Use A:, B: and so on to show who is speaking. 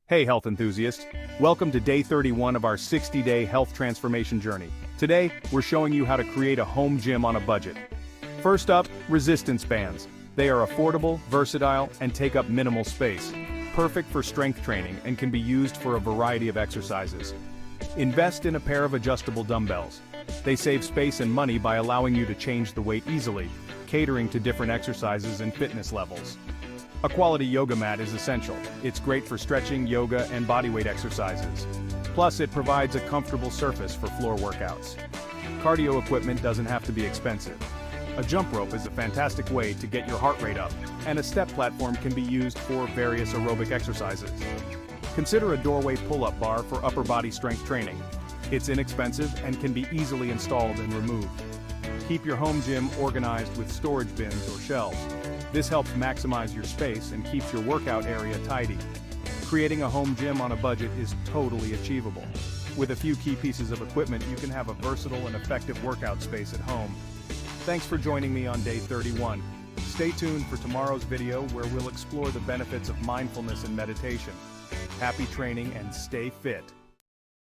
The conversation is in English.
A: Hey health enthusiasts, welcome to day 31 of our 60-day health transformation journey. Today, we're showing you how to create a home gym on a budget. First up, resistance bands. They are affordable, versatile, and take up minimal space. Perfect for strength training and can be used for a variety of exercises. Invest in a pair of adjustable dumbbells. They save space and money by allowing you to change the weight easily, catering to different exercises and fitness levels. A quality yoga mat is essential. It's great for stretching, yoga, and bodyweight exercises. Plus, it provides a comfortable surface for floor workouts. Cardio equipment doesn't have to be expensive. A jump rope is a fantastic way to get your heart rate up, and a step platform can be used for various aerobic exercises. Consider a doorway pull-up bar for upper body strength training. It's inexpensive and can be easily installed and removed. Keep your home gym organized with storage bins or shelves. This helps maximize your space and keeps your workout area tidy. Creating a home gym on a budget is totally achievable. With a few key pieces of equipment, you can have a versatile and effective workout space at home. Thanks for joining me on day 31. Stay tuned for tomorrow's video where we'll explore the benefits of mindfulness and meditation. Happy training and stay fit.